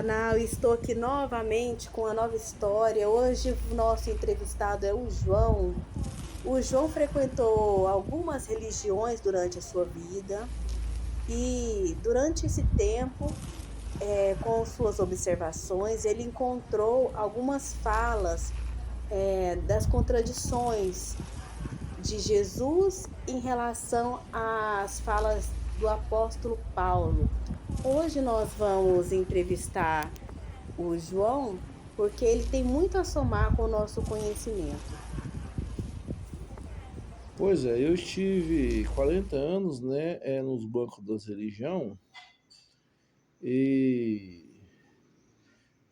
canal, estou aqui novamente com a nova história. Hoje o nosso entrevistado é o João. O João frequentou algumas religiões durante a sua vida e durante esse tempo, com suas observações, ele encontrou algumas falas das contradições de Jesus em relação às falas do apóstolo Paulo. Hoje nós vamos entrevistar o João porque ele tem muito a somar com o nosso conhecimento. Pois é, eu estive 40 anos, né, nos bancos das religião e,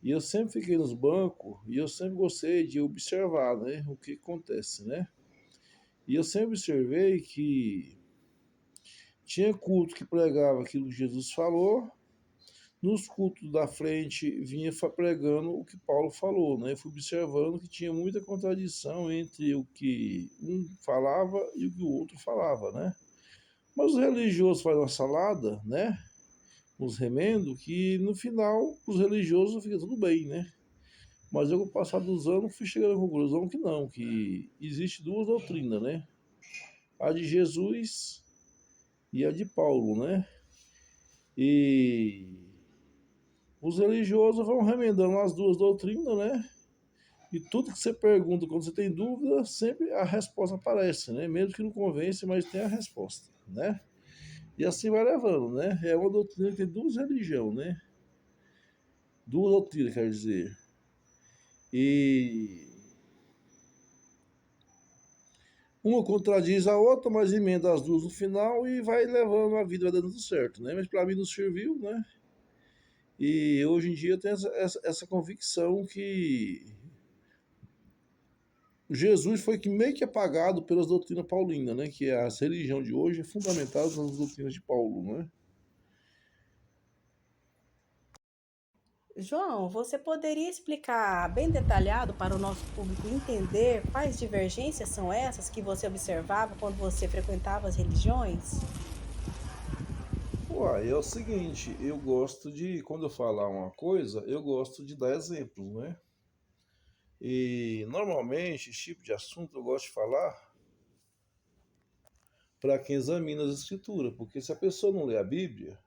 e eu sempre fiquei nos bancos e eu sempre gostei de observar, né, o que acontece, né? E eu sempre observei que tinha culto que pregava aquilo que Jesus falou, nos cultos da frente vinha pregando o que Paulo falou, né? Eu fui observando que tinha muita contradição entre o que um falava e o que o outro falava, né? Mas os religiosos fazem uma salada, né? Uns remendos, que no final os religiosos fica tudo bem, né? Mas eu, com o passar dos anos, fui chegando à conclusão que não, que existe duas doutrinas, né? A de Jesus e a de Paulo, né? E os religiosos vão remendando as duas doutrinas, né? E tudo que você pergunta, quando você tem dúvida, sempre a resposta aparece, né? Mesmo que não convence, mas tem a resposta, né? E assim vai levando, né? É uma doutrina que tem duas religiões, né? Duas doutrinas, quer dizer. E uma contradiz a outra, mas emenda as duas no final e vai levando a vida, vai dando tudo certo, né? Mas para mim não serviu, né? E hoje em dia eu tenho essa convicção que Jesus foi que meio que apagado pelas doutrinas paulinas, né? Que as religiões de hoje é fundamentada nas doutrinas de Paulo, né? João, você poderia explicar bem detalhado para o nosso público entender quais divergências são essas que você observava quando você frequentava as religiões? Uai, é o seguinte, eu gosto de, quando eu falar uma coisa, eu gosto de dar exemplos, né? E normalmente esse tipo de assunto eu gosto de falar para quem examina as escrituras, porque se a pessoa não lê a Bíblia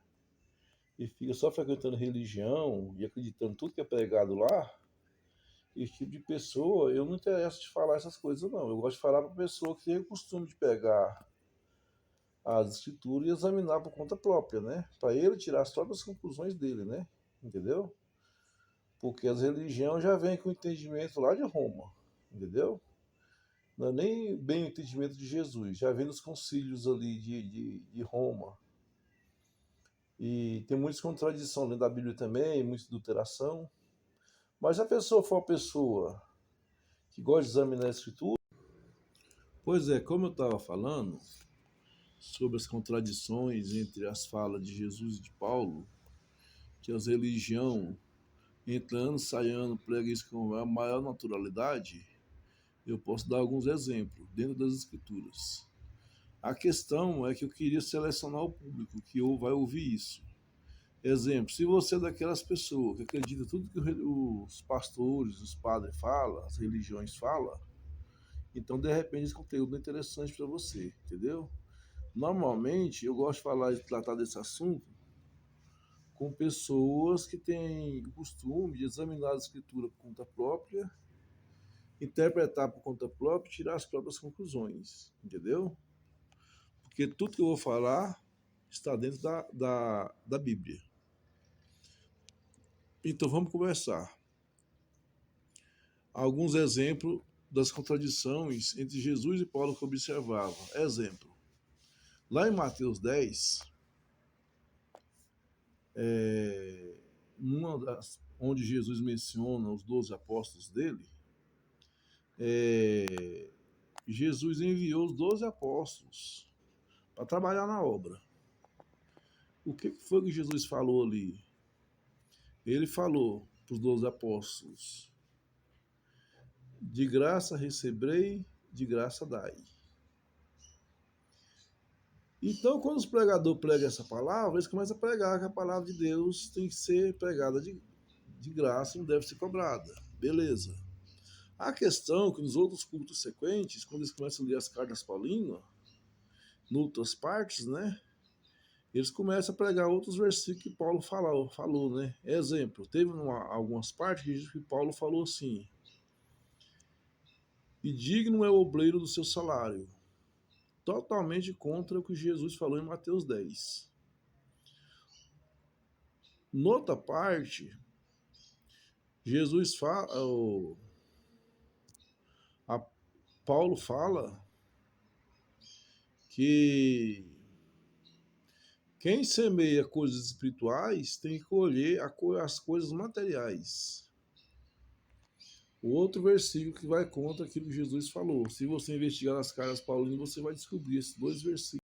e fica só frequentando religião e acreditando tudo que é pregado lá, esse tipo de pessoa, eu não interesso de falar essas coisas não. Eu gosto de falar para a pessoa que tem o costume de pegar as escrituras e examinar por conta própria, né? Para ele tirar as próprias conclusões dele, né? Entendeu? Porque as religiões já vêm com o entendimento lá de Roma, entendeu? Não é nem bem o entendimento de Jesus, já vem nos concílios ali de Roma. E tem muitas contradições dentro da Bíblia também, muita adulteração. Mas se a pessoa for uma pessoa que gosta de examinar a Escritura, pois é, como eu estava falando sobre as contradições entre as falas de Jesus e de Paulo, que as religiões, entrando, saindo, pregam isso com a maior naturalidade, eu posso dar alguns exemplos dentro das Escrituras. A questão é que eu queria selecionar o público que vai ouvir isso. Exemplo, se você é daquelas pessoas que acredita tudo que os pastores, os padres falam, as religiões falam, então de repente esse conteúdo é interessante para você, entendeu? Normalmente eu gosto de falar e tratar desse assunto com pessoas que têm o costume de examinar a escritura por conta própria, interpretar por conta própria e tirar as próprias conclusões, entendeu? Porque tudo que eu vou falar está dentro da Bíblia. Então vamos conversar. Alguns exemplos das contradições entre Jesus e Paulo que eu observava. Exemplo, lá em Mateus 10, onde Jesus menciona os 12 apóstolos dele, Jesus enviou os 12 apóstolos para trabalhar na obra. O que foi que Jesus falou ali? Ele falou para os 12 apóstolos: de graça receberei, de graça dai. Então, quando os pregadores pregam essa palavra, eles começam a pregar que a palavra de Deus tem que ser pregada de graça não deve ser cobrada. Beleza. A questão é que nos outros cultos sequentes, quando eles começam a ler as cartas paulinas, em outras partes, né? Eles começam a pregar outros versículos que Paulo falou, né? Exemplo, teve algumas partes que Paulo falou assim: e digno é o obreiro do seu salário. Totalmente contra o que Jesus falou em Mateus 10. Noutra parte, Jesus fala, Paulo fala que quem semeia coisas espirituais tem que colher as coisas materiais. O outro versículo que vai contra aquilo que Jesus falou. Se você investigar nas cartas paulinas, você vai descobrir esses dois versículos.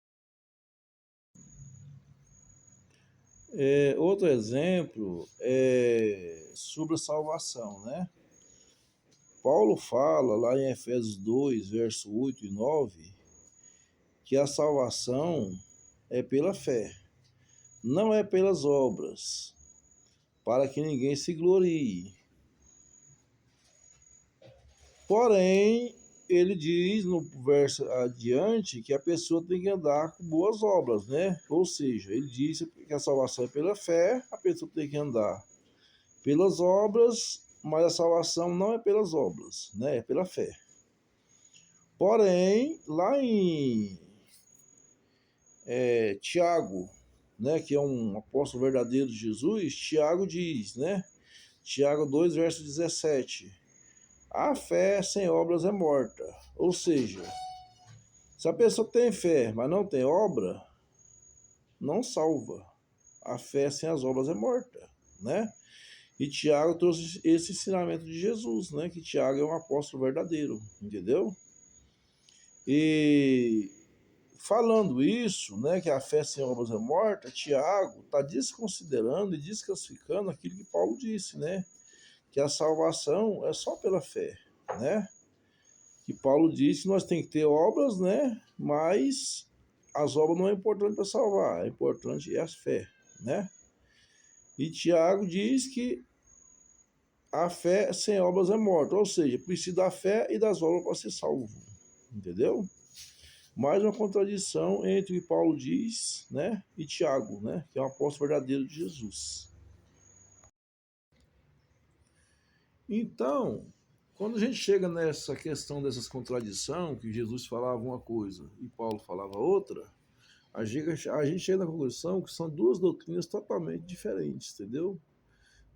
Outro exemplo é sobre a salvação, né? Paulo fala lá em Efésios 2, verso 8 e 9, que a salvação é pela fé, não é pelas obras, para que ninguém se glorie. Porém, ele diz no verso adiante que a pessoa tem que andar com boas obras, né? Ou seja, ele diz que a salvação é pela fé, a pessoa tem que andar pelas obras, mas a salvação não é pelas obras, né? É pela fé. Porém, lá em Tiago, né, que é um apóstolo verdadeiro de Jesus, Tiago diz, né? Tiago 2, verso 17. A fé sem obras é morta. Ou seja, se a pessoa tem fé, mas não tem obra, não salva. A fé sem as obras é morta, né? E Tiago trouxe esse ensinamento de Jesus, né? Que Tiago é um apóstolo verdadeiro, entendeu? E falando isso, né, que a fé sem obras é morta, Tiago está desconsiderando e desclassificando aquilo que Paulo disse, né? Que a salvação é só pela fé, né? Que Paulo disse que nós temos que ter obras, né? Mas as obras não é importante para salvar, é importante é a fé, né? E Tiago diz que a fé sem obras é morta, ou seja, precisa da fé e das obras para ser salvo, entendeu? Mais uma contradição entre o que Paulo diz, né, e Tiago, né, que é um apóstolo verdadeiro de Jesus. Então, quando a gente chega nessa questão dessas contradições, que Jesus falava uma coisa e Paulo falava outra, a gente chega na conclusão que são duas doutrinas totalmente diferentes, entendeu?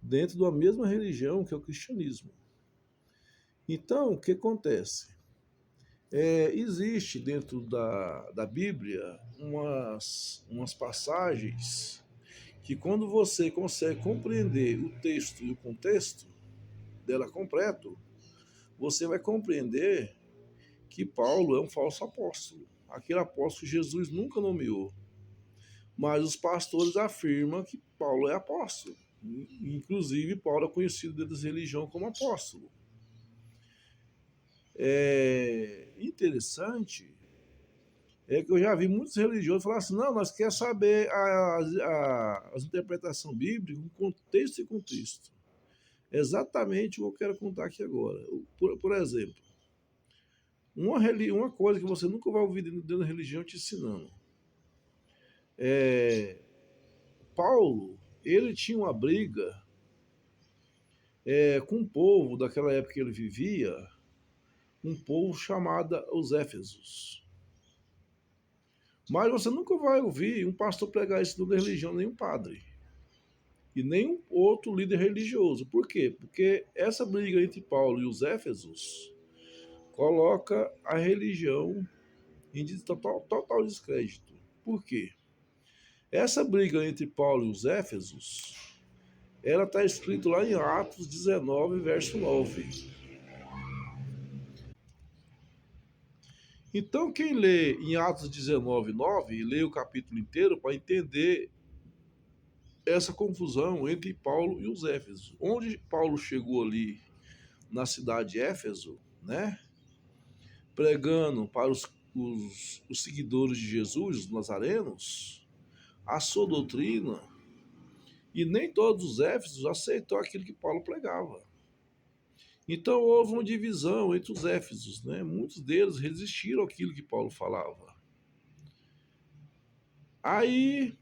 Dentro da mesma religião, que é o cristianismo. Então, o que acontece? Existe dentro da Bíblia umas passagens que quando você consegue compreender o texto e o contexto dela completo, você vai compreender que Paulo é um falso apóstolo. Aquele apóstolo que Jesus nunca nomeou. Mas os pastores afirmam que Paulo é apóstolo. Inclusive, Paulo é conhecido dentro da religião como apóstolo. Interessante que eu já vi muitos religiosos falar assim: não, nós queremos saber as interpretações bíblicas, com contexto e contexto. Exatamente o que eu quero contar aqui agora. Por exemplo, uma coisa que você nunca vai ouvir dentro da religião te ensinando. Paulo, ele tinha uma briga com um povo daquela época que ele vivia, um povo chamado os Éfesos. Mas você nunca vai ouvir um pastor pregar isso da religião, nem um padre. E nem um outro líder religioso. Por quê? Porque essa briga entre Paulo e os Éfesos coloca a religião em total descrédito. Por quê? Essa briga entre Paulo e os Éfesos, ela está escrito lá em Atos 19, verso 9. Então, quem lê em Atos 19, 9, lê o capítulo inteiro para entender essa confusão entre Paulo e os Éfesos. Onde Paulo chegou ali na cidade de Éfeso, né, pregando para os seguidores de Jesus, os nazarenos, a sua doutrina E nem todos os Éfesos aceitou aquilo que Paulo pregava. Então houve uma divisão entre os Éfesos, né? Muitos deles resistiram àquilo que Paulo falava. Aí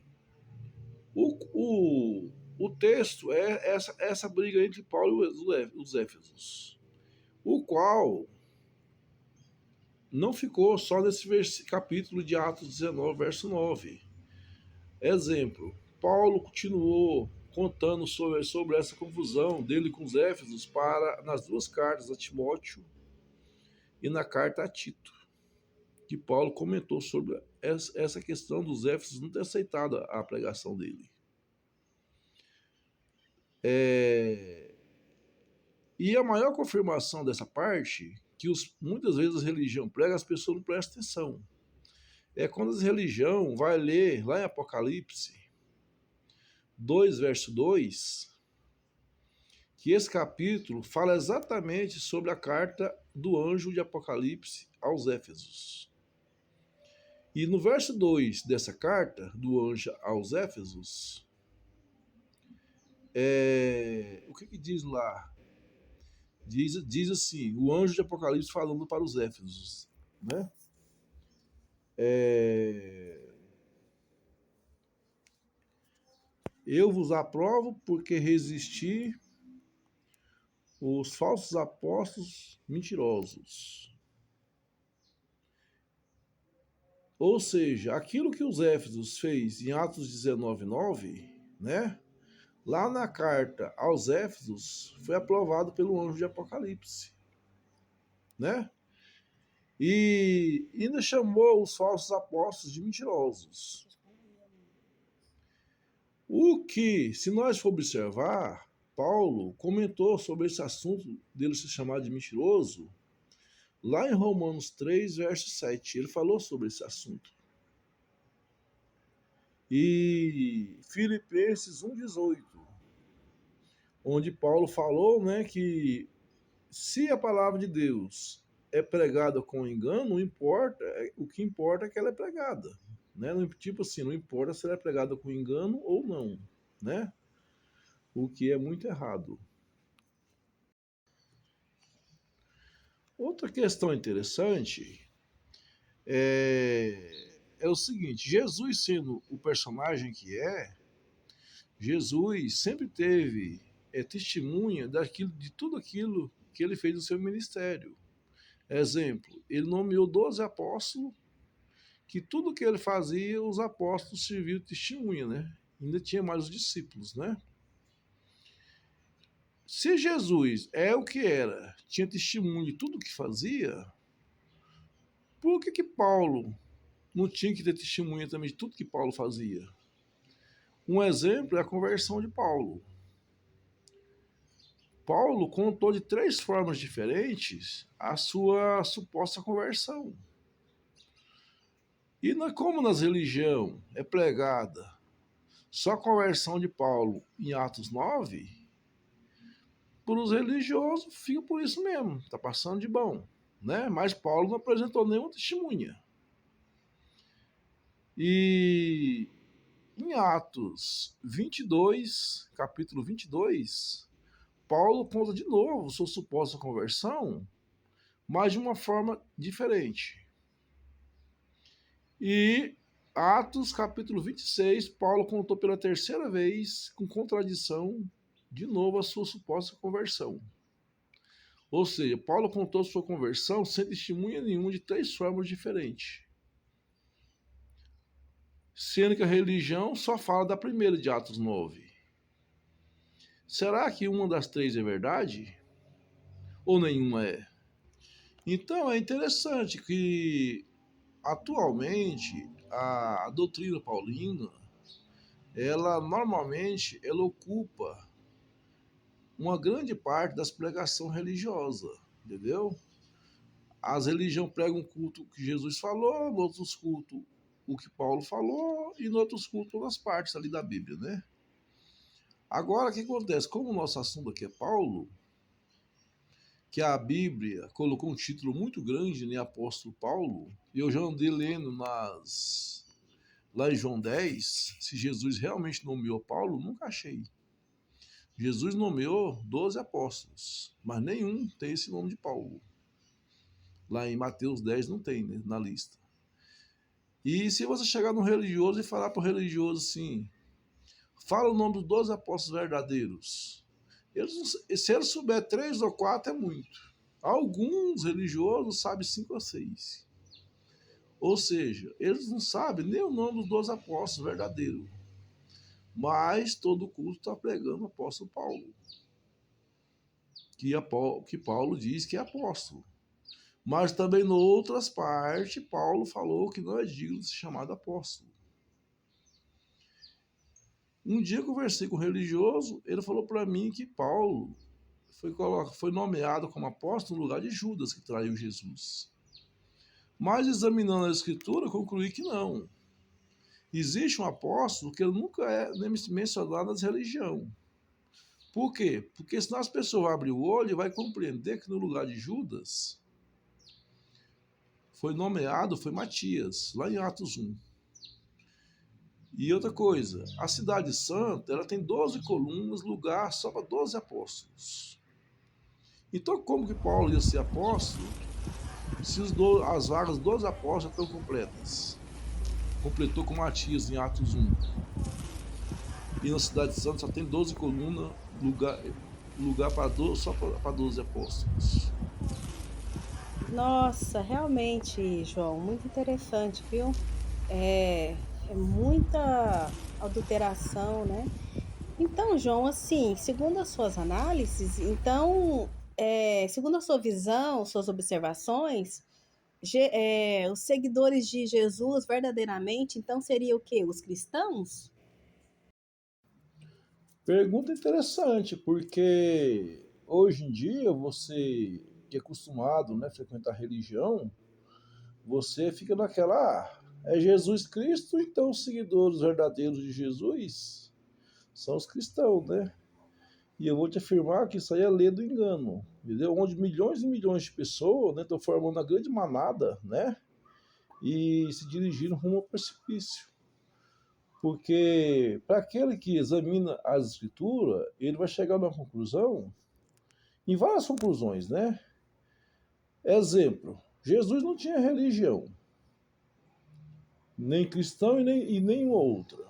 o texto é essa briga entre Paulo e os Éfesos, o qual não ficou só nesse capítulo de Atos 19, verso 9. Exemplo, Paulo continuou contando sobre essa confusão dele com os Éfesos nas duas cartas a Timóteo e na carta a Tito, que Paulo comentou sobre essa questão dos Éfesos não ter aceitado a pregação dele. E a maior confirmação dessa parte, que muitas vezes a religião prega, as pessoas não prestam atenção. É quando a religião vai ler lá em Apocalipse 2, verso 2, que esse capítulo fala exatamente sobre a carta do anjo de Apocalipse aos Éfesos. E no verso 2 dessa carta do anjo aos Éfesos, o que diz lá? Diz assim, o anjo de Apocalipse falando para os Éfesos, né? Eu vos aprovo porque resisti os falsos apóstolos mentirosos. Ou seja, aquilo que os Éfesos fez em Atos 19:9, né? Lá na carta aos Éfesos foi aprovado pelo anjo de Apocalipse, né? E ainda chamou os falsos apóstolos de mentirosos. O que, se nós for observar, Paulo comentou sobre esse assunto dele se chamar de mentiroso, lá em Romanos 3, verso 7. Ele falou sobre esse assunto. E Filipenses 1,18, onde Paulo falou, né, que se a palavra de Deus é pregada com engano, não importa, o que importa é que ela é pregada, né? Tipo assim, não importa se ela é pregada com engano ou não, né? O que é muito errado. Outra questão interessante é o seguinte: Jesus sendo o personagem que Jesus sempre teve testemunha de tudo aquilo que ele fez no seu ministério. Exemplo, ele nomeou 12 apóstolos, que tudo que ele fazia, os apóstolos serviam de testemunha, né? Ainda tinha mais os discípulos, né? Se Jesus é o que era, tinha testemunho de tudo que fazia, por que Paulo não tinha que ter testemunha também de tudo que Paulo fazia? Um exemplo é a conversão de Paulo. Paulo contou de 3 formas diferentes a sua suposta conversão. E como nas religiões é pregada só a conversão de Paulo em Atos 9, para os religiosos fica por isso mesmo, está passando de bom, né? Mas Paulo não apresentou nenhuma testemunha. E em Atos 22, capítulo 22, Paulo conta de novo sua suposta conversão, mas de uma forma diferente. E Atos capítulo 26, Paulo contou pela terceira vez, com contradição, de novo a sua suposta conversão. Ou seja, Paulo contou sua conversão sem testemunha nenhuma de 3 formas diferentes. Sendo que a religião só fala da primeira de Atos 9. Será que uma das 3 é verdade? Ou nenhuma é? Então é interessante que atualmente a doutrina paulina, ela normalmente ocupa uma grande parte das pregações religiosas, entendeu? As religiões pregam um culto que Jesus falou, no outros cultos o que Paulo falou e no outros cultos outras partes ali da Bíblia, né? Agora, o que acontece? Como o nosso assunto aqui é Paulo, que a Bíblia colocou um título muito grande, né, Apóstolo Paulo, e eu já andei lendo lá em João 10, se Jesus realmente nomeou Paulo, nunca achei. Jesus nomeou 12 apóstolos, mas nenhum tem esse nome de Paulo. Lá em Mateus 10 não tem, né, na lista. E se você chegar no religioso e falar para o religioso assim, fala o nome dos 12 apóstolos verdadeiros. Se ele souber 3 ou 4 é muito. Alguns religiosos sabem 5 ou 6. Ou seja, eles não sabem nem o nome dos 12 apóstolos verdadeiros. Mas todo culto está pregando o apóstolo Paulo. Que Paulo diz que é apóstolo. Mas também, em outras partes, Paulo falou que não é digno de ser chamado apóstolo. Um dia eu conversei com um religioso, ele falou para mim que Paulo foi nomeado como apóstolo no lugar de Judas, que traiu Jesus. Mas, examinando a Escritura, eu concluí que não. Existe um apóstolo que ele nunca é nem mencionado nas religiões. Por quê? Porque senão as pessoas abrem o olho e vai compreender que no lugar de Judas foi Matias, lá em Atos 1. E outra coisa, a cidade santa, ela tem 12 colunas, lugar só para 12 apóstolos. Então como que Paulo ia ser apóstolo se as vagas dos 12 apóstolos já estão completas? Completou com Matias em Atos 1. E na cidade santa só tem 12 colunas, lugar só para 12 apóstolos. Nossa, realmente, João, muito interessante, viu? É muita adulteração, né? Então, João, assim, segundo as suas análises, então, segundo a sua visão, suas observações, os seguidores de Jesus verdadeiramente, então, seria o quê? Os cristãos? Pergunta interessante, porque hoje em dia você que é acostumado, né, a frequentar a religião, você fica naquela, é Jesus Cristo, então os seguidores verdadeiros de Jesus são os cristãos, né? E eu vou te afirmar que isso aí é lei do engano, entendeu? Onde milhões e milhões de pessoas, né, estão formando uma grande manada, né? E se dirigindo rumo ao precipício. Porque para aquele que examina as escrituras, ele vai chegar numa conclusão, em várias conclusões, né? Exemplo, Jesus não tinha religião, nem cristão e nenhuma outra.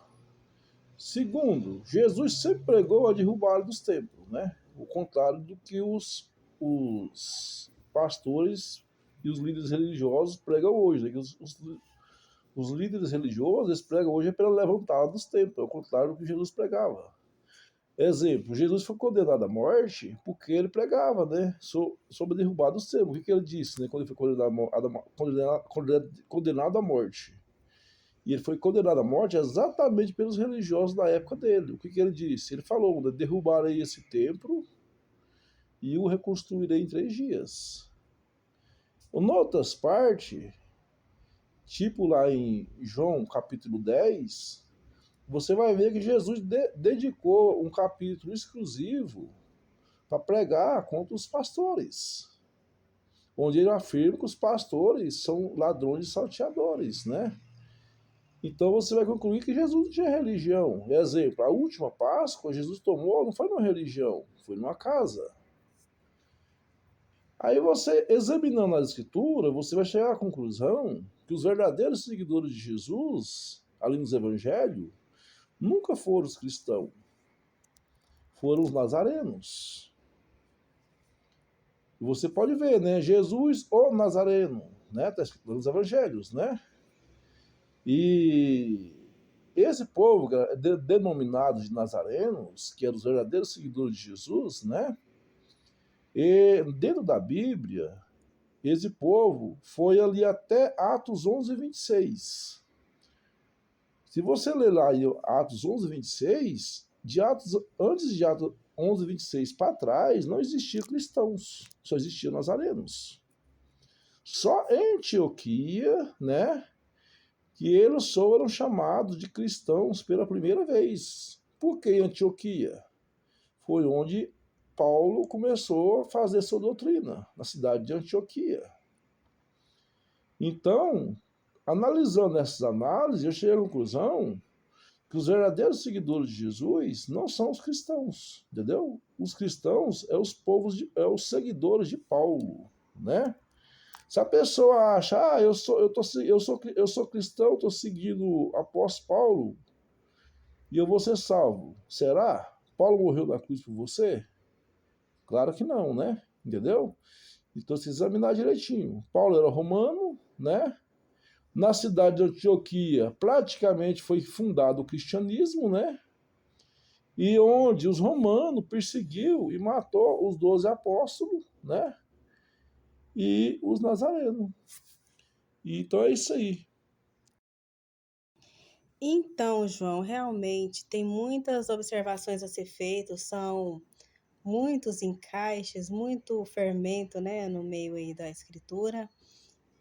Segundo, Jesus sempre pregou a derrubada dos templos, né? O contrário do que os pastores e os líderes religiosos pregam hoje, né? Os líderes religiosos eles pregam hoje pela levantada dos templos, ao contrário do que Jesus pregava. Exemplo, Jesus foi condenado à morte porque ele pregava, né, sobre a derrubada dos templos. O que ele disse, né, quando ele foi condenado à morte? E ele foi condenado à morte exatamente pelos religiosos da época dele. O que ele disse? Ele falou, né, derrubarei esse templo e o reconstruirei em 3 dias. Em outras partes, tipo lá em João capítulo 10, você vai ver que Jesus dedicou um capítulo exclusivo para pregar contra os pastores, onde ele afirma que os pastores são ladrões e salteadores, né? Então você vai concluir que Jesus não tinha religião. Exemplo, a última Páscoa Jesus tomou, não foi numa religião, foi numa casa. Aí você, examinando a escritura, você vai chegar à conclusão que os verdadeiros seguidores de Jesus, ali nos evangelhos, nunca foram os cristãos, foram os nazarenos. E você pode ver, né? Jesus, o Nazareno, né? Está escrito nos evangelhos, né? E esse povo, denominado de nazarenos, que eram os verdadeiros seguidores de Jesus, né? E dentro da Bíblia, esse povo foi ali até Atos 11, 26. Se você ler lá Atos 11, 26, antes de Atos 11, 26 para trás, não existia cristãos, só existiam nazarenos. Só em Antioquia, né, que eles foram chamados de cristãos pela primeira vez. Por que Antioquia? Foi onde Paulo começou a fazer sua doutrina, na cidade de Antioquia. Então, Analisando essas análises, eu cheguei à conclusão que os verdadeiros seguidores de Jesus não são os cristãos, entendeu? Os cristãos é os seguidores de Paulo, né? Se a pessoa acha, eu sou cristão, estou seguindo o apóstolo Paulo e eu vou ser salvo, será? Paulo morreu na cruz por você? Claro que não, né? Entendeu? Então, se examinar direitinho. Paulo era romano, né? Na cidade de Antioquia, praticamente foi fundado o cristianismo, né? E onde os romanos perseguiu e matou os 12 apóstolos, né? E os nazarenos. Então é isso aí. Então, João, realmente tem muitas observações a ser feitas, são muitos encaixes, muito fermento, né, no meio aí da escritura.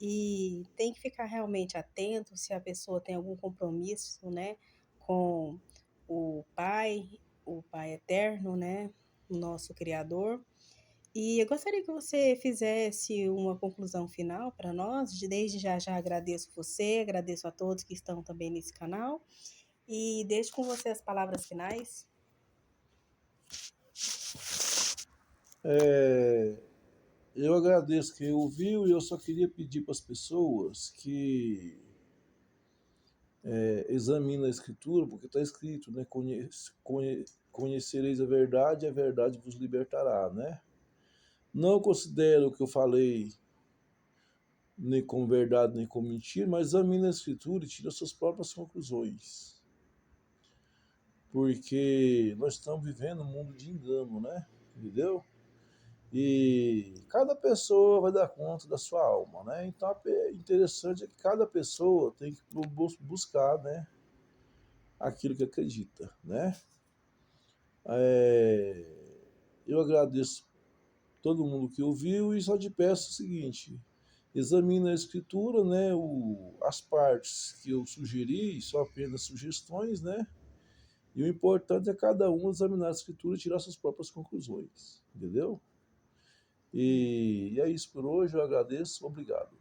E tem que ficar realmente atento se a pessoa tem algum compromisso, né, com o Pai eterno, né, o nosso Criador. E eu gostaria que você fizesse uma conclusão final para nós. Desde já agradeço você, agradeço a todos que estão também nesse canal e deixo com você as palavras finais. Eu agradeço quem ouviu e eu só queria pedir para as pessoas que examinem a escritura, porque está escrito, né? Conhecereis a verdade vos libertará, né? Não considero o que eu falei nem como verdade nem como mentira, mas examine a escritura e tire as suas próprias conclusões. Porque nós estamos vivendo um mundo de engano, né? Entendeu? E cada pessoa vai dar conta da sua alma, né? Então, interessante é que cada pessoa tem que buscar, né, aquilo que acredita, né? É, eu agradeço todo mundo que ouviu e só te peço o seguinte: examine a escritura, né? As partes que eu sugeri são apenas sugestões, né? E o importante é cada um examinar a escritura e tirar suas próprias conclusões, entendeu? E é isso por hoje, eu agradeço, obrigado.